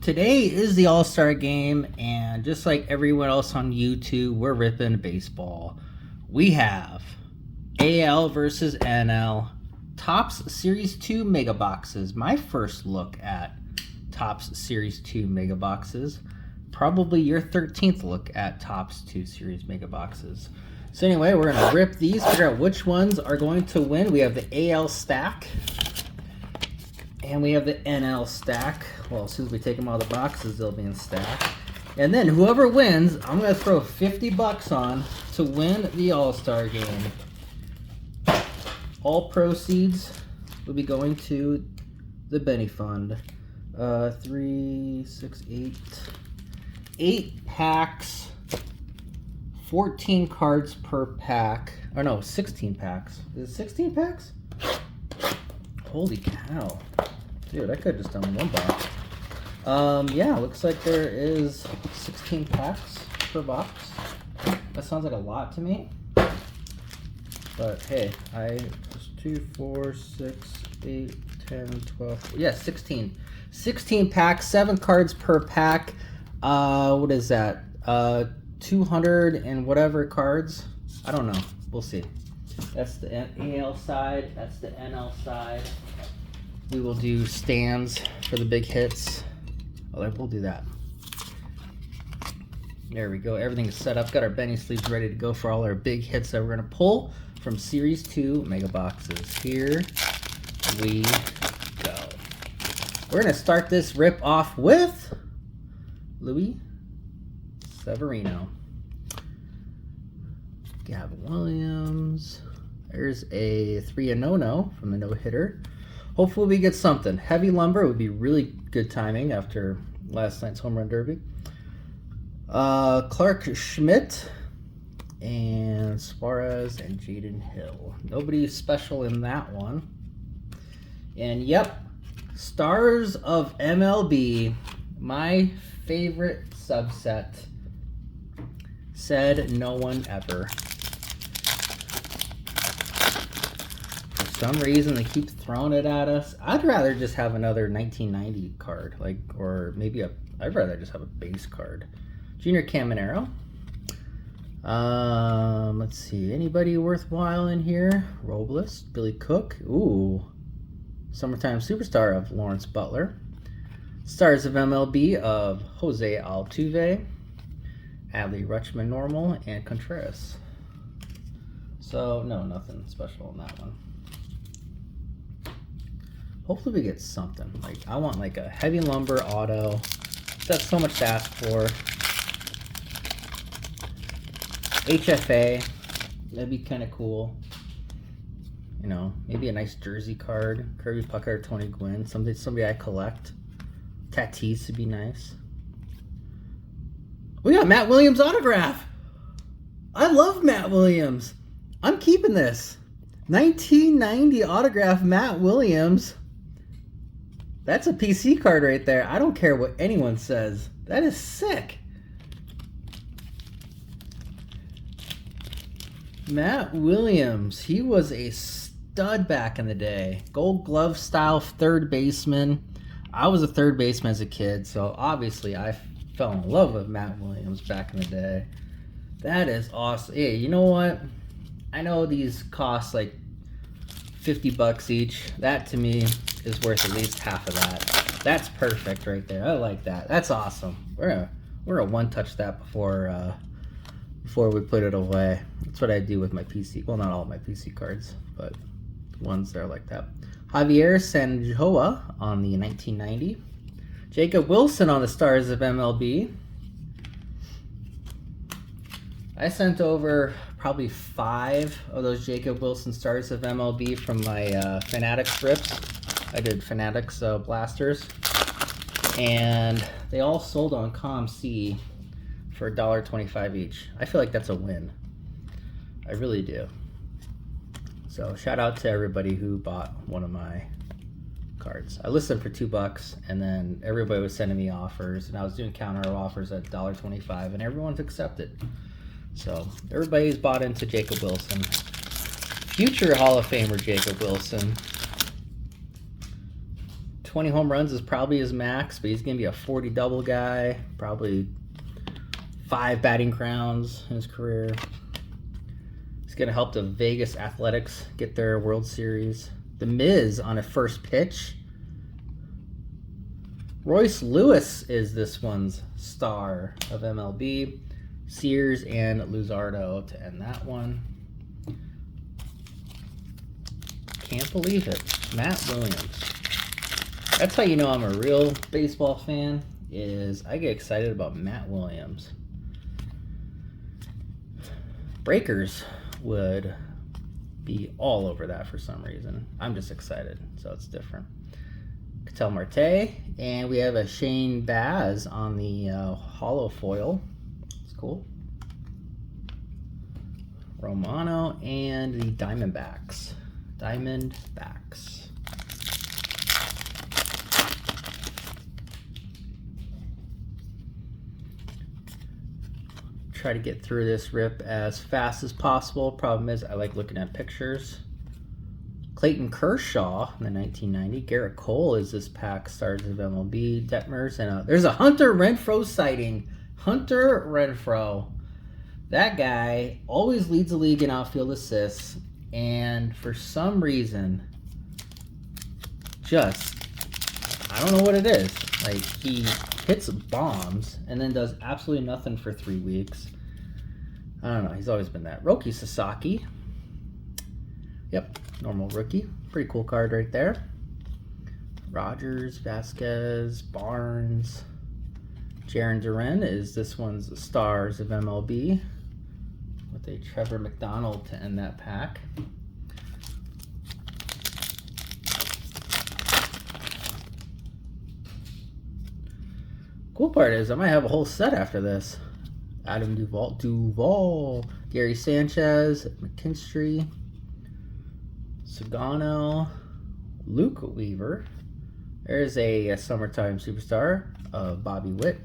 Today is the All-Star game, and just like everyone else on YouTube, we're ripping baseball. We have AL versus NL, Topps Series 2 Mega Boxes. My first look at Topps Series 2 Mega Boxes. Probably your 13th look at Topps 2 Series Mega Boxes. So anyway, we're going to rip these, figure out which ones are going to win. We have the AL stack, and we have the NL stack. Well, as soon as we take them out of the boxes, they'll be in stack. And then whoever wins, I'm going to throw $50 on to win the All-Star game. All proceeds will be going to the Benny Fund. 8 packs, 14 cards per pack. Or no, 16 packs. Is it 16 packs? Holy cow. Dude, I could have just done one box. Yeah, looks like there is 16 packs per box. That sounds like a lot to me. But hey, just 2, 4, 6, 8, 10, 12. Yeah, 16. 16 packs, 7 cards per pack. What is that? 200 and whatever cards. I don't know. We'll see. That's the AL side. That's the NL side. We will do stands for the big hits. Oh, we'll do that. There we go. Everything's set up. Got our Benny sleeves ready to go for all our big hits that we're going to pull from Series 2 Mega Boxes. Here we go. We're going to start this rip off with Luis Severino. Gavin Williams. There's a 3-0 from the no-hitter. Hopefully we get something. Heavy Lumber would be really good timing after last night's home run derby. Clark Schmidt and Suarez and Jaden Hill. Nobody special in that one. And yep, Stars of MLB, my favorite subset. Said no one ever. For some reason they keep throwing it at us. I'd rather just have another 1990 card, or maybe I'd rather just have a base card. Junior Caminero. Let's see, anybody worthwhile in here? Robles, Billy Cook. Ooh, Summertime Superstar of Lawrence Butler. Stars of MLB of Jose Altuve, Adley Rutschman Normal, and Contreras. So no, nothing special in that one. Hopefully we get something. I want a Heavy Lumber auto. That's so much to ask for. HFA, that'd be kind of cool. You know, maybe a nice jersey card. Kirby Puckett, Tony Gwynn, somebody I collect. Tatis would be nice. We got Matt Williams autograph. I love Matt Williams. I'm keeping this. 1990 autograph Matt Williams. That's a PC card right there. I don't care what anyone says. That is sick. Matt Williams. He was a stud back in the day. Gold glove style third baseman. I was a third baseman as a kid, so obviously I fell in love with Matt Williams back in the day. That is awesome. Hey, you know what? I know these cost $50 each. That to me is worth at least half of that. That's perfect right there. I like that. That's awesome. We're gonna one touch that before we put it away. That's what I do with my PC. Well, not all of my PC cards, but the ones that are like that. Javier Sanjoa on the 1990. Jacob Wilson on the Stars of MLB. I sent over probably 5 of those Jacob Wilson Stars of MLB from my Fanatics rips. I did Fanatics blasters. And they all sold on ComC for $1.25 each. I feel like that's a win. I really do. So shout out to everybody who bought one of my cards. I listed them for $2, and then everybody was sending me offers, and I was doing counter offers at $1.25, and everyone's accepted. So everybody's bought into Jacob Wilson. Future Hall of Famer Jacob Wilson. 20 home runs is probably his max, but he's going to be a 40 double guy. Probably 5 batting crowns in his career. He's going to help the Vegas Athletics get their World Series. The Miz on a first pitch. Royce Lewis is this one's star of MLB. Sears and Luzardo to end that one. Can't believe it. Matt Williams. That's how you know I'm a real baseball fan, is I get excited about Matt Williams. Breakers would be all over that for some reason. I'm just excited, so it's different. Ketel Marte, and we have a Shane Baz on the hollow foil. It's cool. Romano and the Diamondbacks. Try to get through this rip as fast as possible. Problem is, I like looking at pictures. Clayton Kershaw in the 1990. Garrett Cole is this pack. Stars of MLB. Detmers. And there's a Hunter Renfroe sighting. Hunter Renfroe. That guy always leads the league in outfield assists. And for some reason, I don't know what it is. Like, he hits bombs and then does absolutely nothing for 3 weeks. I don't know. He's always been that. Roki Sasaki. Yep. Normal rookie. Pretty cool card right there. Rogers, Vasquez, Barnes. Jarren Duran is this one's Stars of MLB. With a Trevor McDonald to end that pack. Cool part is I might have a whole set after this. Adam Duvall, Gary Sanchez, McKinstry, Sagano, Luke Weaver. There's a summertime superstar of Bobby Witt.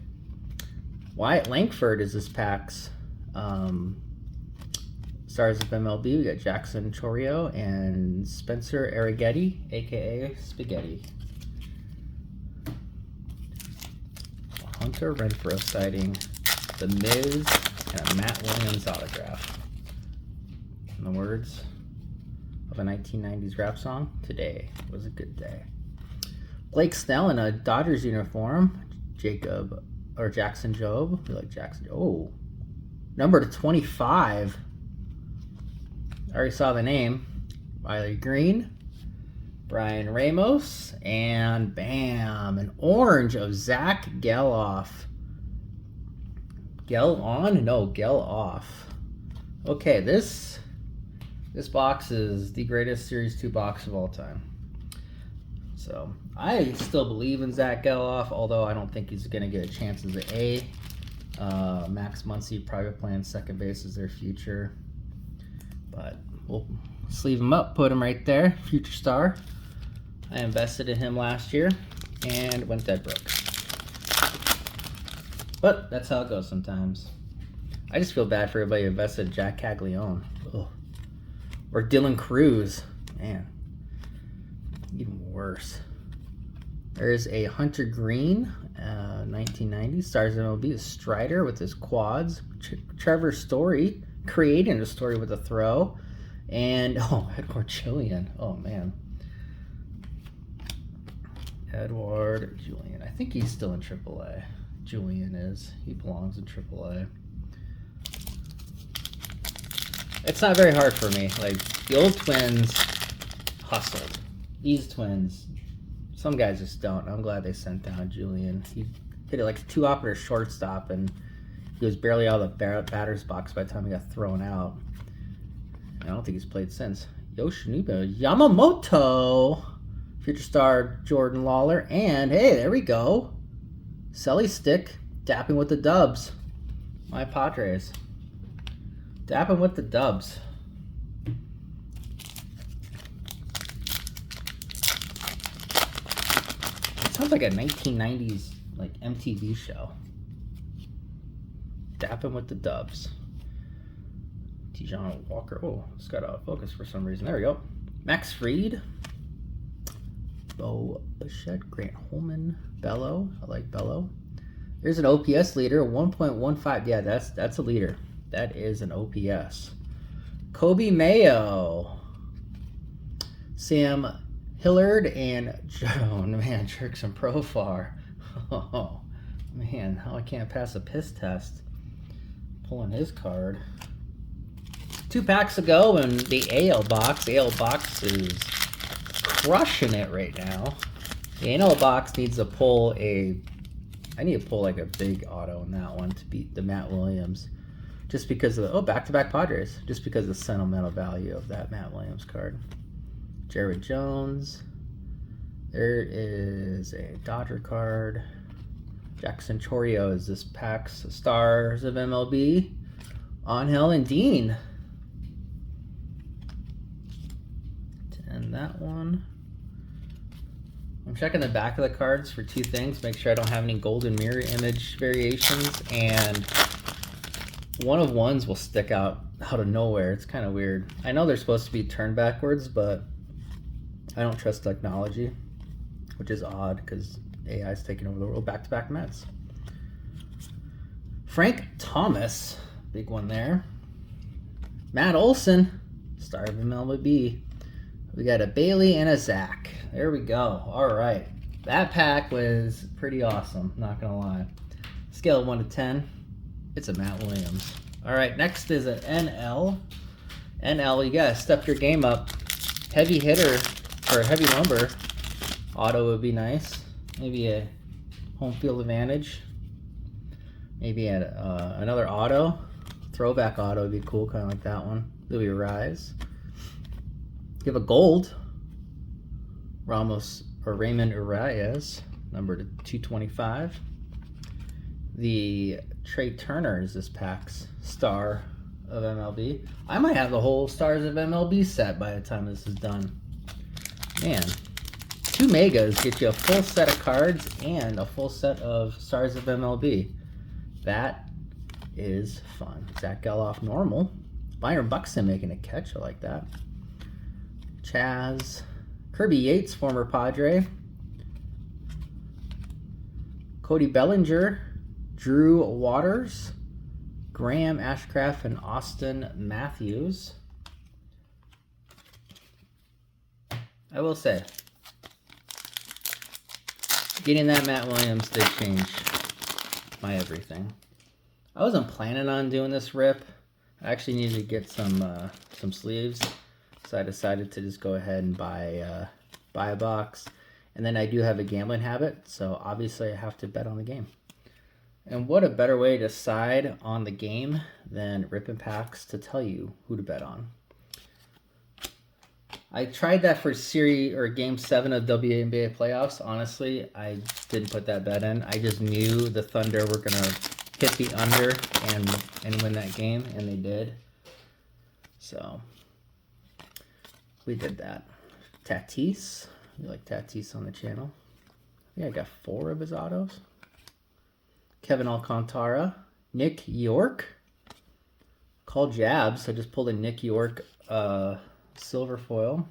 Wyatt Langford is this pack's Stars of MLB. We got Jackson Chorio and Spencer Arrighetti, aka Spaghetti. Hunter Renfroe sighting, The Miz, and a Matt Williams autograph. In the words of a 1990s rap song, today was a good day. Blake Snell in a Dodgers uniform. Jackson Jobe. We like Jackson. Oh, number to 25. I already saw the name. Riley Green, Brian Ramos, and bam, an orange of Zach Geloff. Gel-on? No, Gel-off. Okay, this box is the greatest Series 2 box of all time. So, I still believe in Zach Geloff, although I don't think he's going to get a chance as an A. Max Muncy, private plan, second base is their future. But we'll sleeve him up, put him right there. Future star. I invested in him last year and went dead broke. But that's how it goes sometimes. I just feel bad for everybody who invested in Jack Caglione. Ugh. Or Dylan Cruz. Man. Even worse. There's a Hunter Green, 1990. Stars MLB. Strider with his quads. Trevor Story creating a story with a throw. And, Edward Julian. Oh, man. Edward Julian. I think he's still in AAA. Julian is. He belongs in AAA. It's not very hard for me. Like, the old Twins hustled. These Twins, some guys just don't. I'm glad they sent down Julian. He hit it like a 2-operator shortstop, and he was barely out of the batter's box by the time he got thrown out. I don't think he's played since. Yoshinobu Yamamoto, future star Jordan Lawler, and hey, there we go. Selly Stick, dapping with the Dubs. My Padres. Dapping with the Dubs. It sounds like a 1990s like MTV show. Dapping with the Dubs. Tijon Walker. Oh, it's got out of focus for some reason. There we go. Max Fried. Bo Bichette, Grant Holman, Bello. I like Bello. There's an OPS leader, 1.15. Yeah, that's a leader. That is an OPS. Kobe Mayo, Sam Hillard, and Joan. Man, Jerks and Profar. Oh, man, how I can't pass a piss test. Pulling his card. 2 packs ago in the AL box. AL box is crushing it right now. The NL box needs to pull I need to pull like a big auto in that one to beat the Matt Williams. Just because of the, back-to-back Padres. Just because of the sentimental value of that Matt Williams card. Jared Jones. There is a Dodger card. Jackson Chorio is this pack's Stars of MLB. Angel and Dean. And that one. I'm checking the back of the cards for 2 things. Make sure I don't have any golden mirror image variations. And one of ones will stick out of nowhere. It's kind of weird. I know they're supposed to be turned backwards, but I don't trust technology, which is odd because AI is taking over the world. Back-to-back Mets. Frank Thomas, big one there. Matt Olson, Star of MLB. We got a Bailey and a Zach. There we go. All right. That pack was pretty awesome, not going to lie. Scale of 1 to 10, it's a Matt Williams. All right, next is an NL. NL, you got to step your game up. Heavy hitter, or heavy lumber. Auto would be nice. Maybe a home field advantage. Maybe another auto. Throwback auto would be cool, kind of like that one. Louis Rise. You have a gold. Raymond Urias, number 225. The Trey Turner is this pack's Star of MLB. I might have the whole Stars of MLB set by the time this is done. Man, 2 megas get you a full set of cards and a full set of Stars of MLB. That is fun. Zach Geloff, normal. Byron Buxton making a catch. I like that. Chaz. Kirby Yates, former Padre. Cody Bellinger. Drew Waters. Graham Ashcraft and Austin Matthews. I will say, getting that Matt Williams did change my everything. I wasn't planning on doing this rip. I actually needed to get some sleeves, so I decided to just go ahead and buy a box. And then I do have a gambling habit, so obviously I have to bet on the game. And what a better way to decide on the game than ripping packs to tell you who to bet on. I tried that for Game 7 of WNBA playoffs. Honestly, I didn't put that bet in. I just knew the Thunder were going to hit the under and win that game, and they did. So, we did that. Tatis. You like Tatis on the channel. I think I got 4 of his autos. Kevin Alcantara. Nick York. Call Jabs. I just pulled a Nick York silver foil.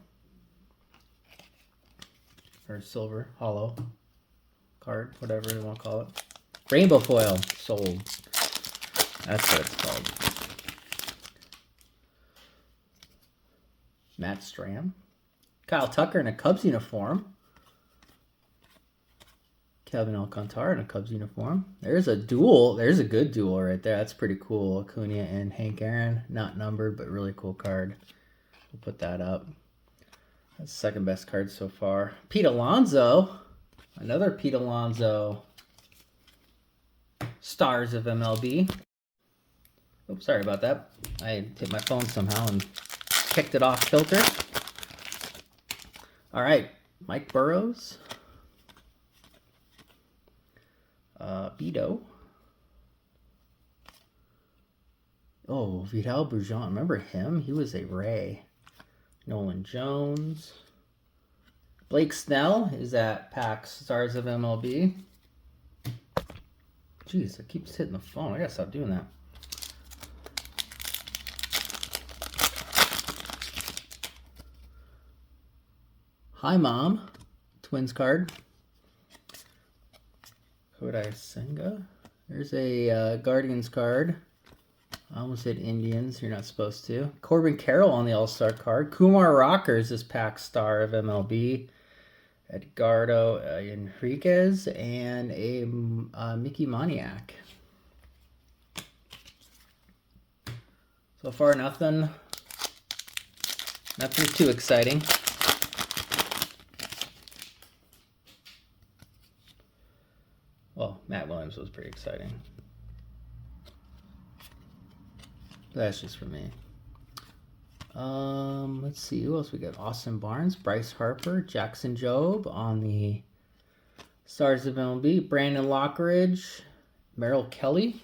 Or silver, hollow card, whatever you want to call it. Rainbow foil. Sold. That's what it's called. Matt Stram. Kyle Tucker in a Cubs uniform. Kevin Alcantara in a Cubs uniform. There's a duel. There's a good duel right there. That's pretty cool. Acuna and Hank Aaron. Not numbered, but really cool card. We'll put that up. That's the second best card so far. Pete Alonso. Another Pete Alonso. Stars of MLB. Oops, sorry about that. I hit my phone somehow and kicked it off kilter. All right. Mike Burrows. Beto. Oh, Vidal Brujan. Remember him? He was a Ray. Nolan Jones. Blake Snell is at PAX Stars of MLB. Jeez, it keeps hitting the phone. I gotta stop doing that. Hi, Mom. Twins card. Kodai Senga. There's a Guardians card. I almost said Indians. You're not supposed to. Corbin Carroll on the All-Star card. Kumar Rockers, this pack star of MLB. Edgardo Enriquez and a Mickey Moniak. So far, nothing too exciting. Well, Matt Williams was pretty exciting. But that's just for me. Let's see, who else we got? Austin Barnes, Bryce Harper, Jackson Jobe on the Stars of MLB, Brandon Lockridge, Merrill Kelly.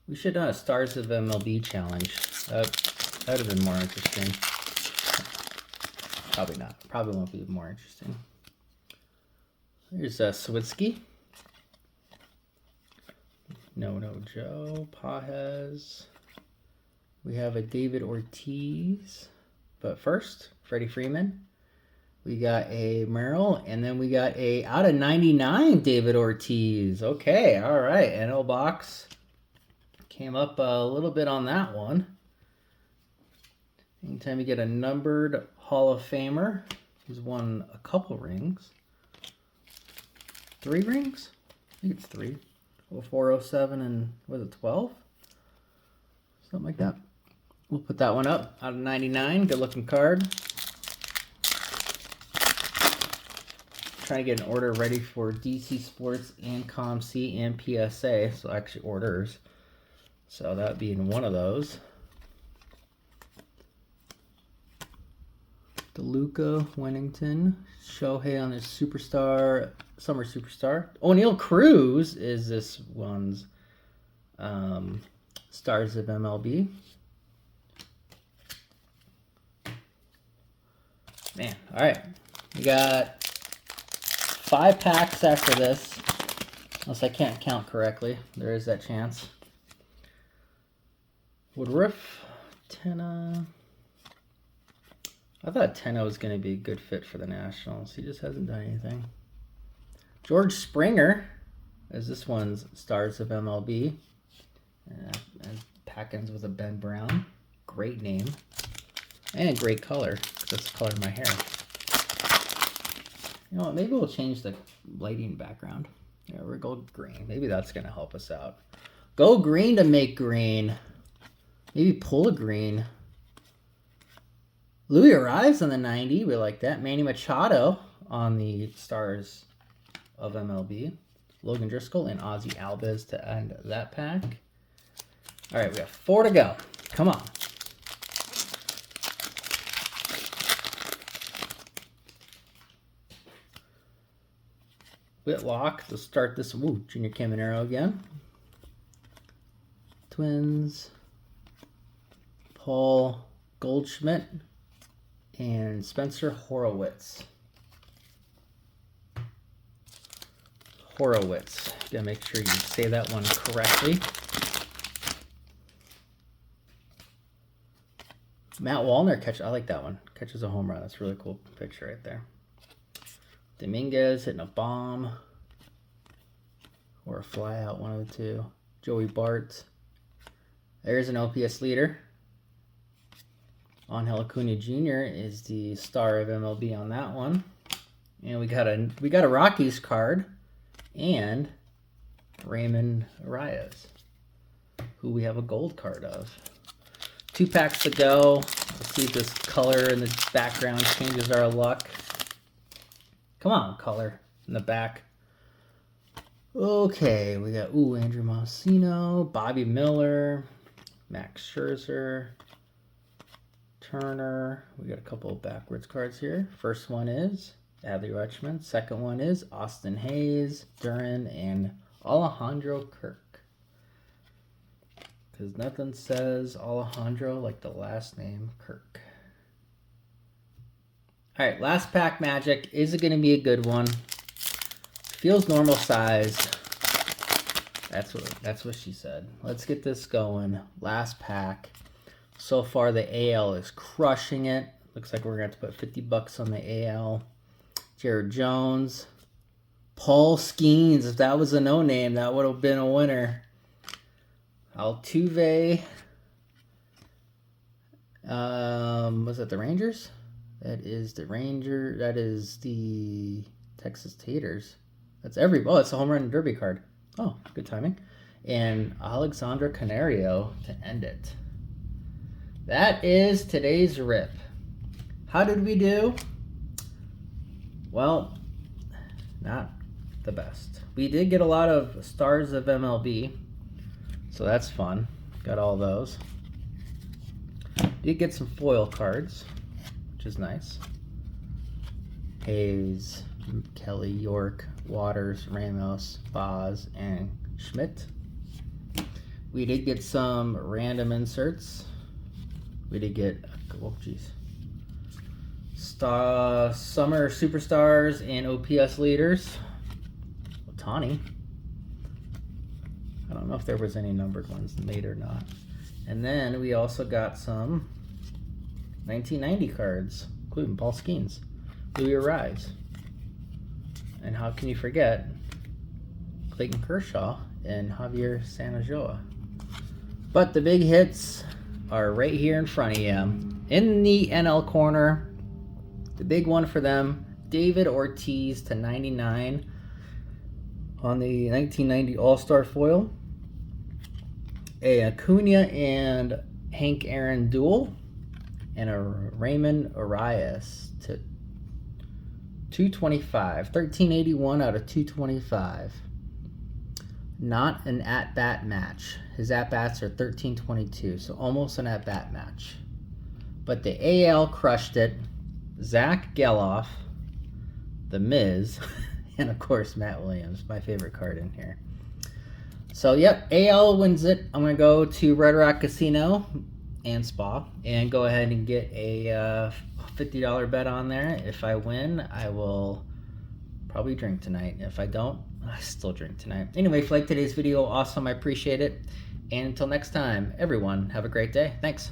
We should have done a Stars of MLB challenge. That would have been more interesting. Probably not. Probably won't be more interesting. Here's Sawitsky. No Joe. Pajes. We have a David Ortiz. But first, Freddie Freeman. We got a Merrill. And then we got a out of 99 David Ortiz. Okay, all right. NL box. Came up a little bit on that one. Anytime you get a numbered Hall of Famer, he's won a couple rings. 3 rings? I think it's 3. 04, 07, and was it 12? Something like that. We'll put that one up. Out of 99. Good looking card. Trying to get an order ready for DC Sports and ComC and PSA. So actually orders. So that would be in one of those. DeLuca, Wennington, Shohei on his Superstar, Summer Superstar. O'Neal Cruz is this one's Stars of MLB. Man, all right. We got 5 packs after this. Unless I can't count correctly. There is that chance. Woodruff, Tenna. I thought Tenna was going to be a good fit for the Nationals. He just hasn't done anything. George Springer, as this one's Stars of MLB. And pack ends with a Ben Brown. Great name. And great color. That's the color of my hair. You know what? Maybe we'll change the lighting background. Yeah, we'll go green. Maybe that's going to help us out. Go green to make green. Maybe pull a green. Louis arrives on the 90. We like that. Manny Machado on the Stars of MLB. Logan Driscoll and Ozzy Albiz to end that pack. All right, we have 4 to go. Come on. Whitlock to start this. Ooh, Junior Caminero again. Twins. Paul Goldschmidt. And Spencer Horowitz. Horowitz. Gotta make sure you say that one correctly. Matt Wallner catch. I like that one. Catches a home run. That's a really cool picture right there. Dominguez hitting a bomb. Or a fly out, one of the two. Joey Bart. There's an OPS leader. Angel Acuna Jr. is the star of MLB on that one. And we got a Rockies card and Raymond Arias, who we have a gold card of. 2 packs to go. Let's see if this color in the background changes our luck. Come on, color in the back. Okay, we got Andrew Moncino, Bobby Miller, Max Scherzer, Turner. We got a couple of backwards cards here. First one is Adley Rutschman. Second one is Austin Hayes, Duran, and Alejandro Kirk. Because nothing says Alejandro like the last name Kirk. All right, last pack magic. Is it going to be a good one? Feels normal size. That's what she said. Let's get this going. Last pack. So far, the AL is crushing it. Looks like we're going to have to put 50 bucks on the AL. Jared Jones. Paul Skeens. If that was a no-name, that would have been a winner. Altuve. Was that the Rangers? That is the Ranger. That is the Texas Taters. That's oh, it's a home run derby card. Oh, good timing. And Alexandra Canario to end it. That is today's rip. How did we do? Well, not the best. We did get a lot of stars of MLB, so that's fun. Got all those. Did get some foil cards, which is nice. Hayes, Kelly, York, Waters, Ramos, Boz, and Schmidt. We did get some random inserts. We did get, oh geez, Summer Superstars and OPS Leaders. Ohtani. I don't know if there was any numbered ones made or not. And then we also got some 1990 cards, including Paul Skeens, Louis Arise. And how can you forget Clayton Kershaw and Javier Sanajoa? But the big hits are right here in front of you. In the NL corner, the big one for them, David Ortiz to 99 on the 1990 All-Star foil. A Acuna and Hank Aaron duel. And a Raymond Arias to 225. 1381 out of 225. Not an at-bat match. His at-bats are 1322, so almost an at-bat match. But the AL crushed it. Zach Geloff, The Miz, and of course Matt Williams, my favorite card in here. So yep, AL wins it. I'm going to go to Red Rock Casino and Spa and go ahead and get a $50 bet on there. If I win, I will probably drink tonight. If I don't, I still drink tonight. Anyway, if you like today's video, awesome. I appreciate it. And until next time, everyone, have a great day. Thanks.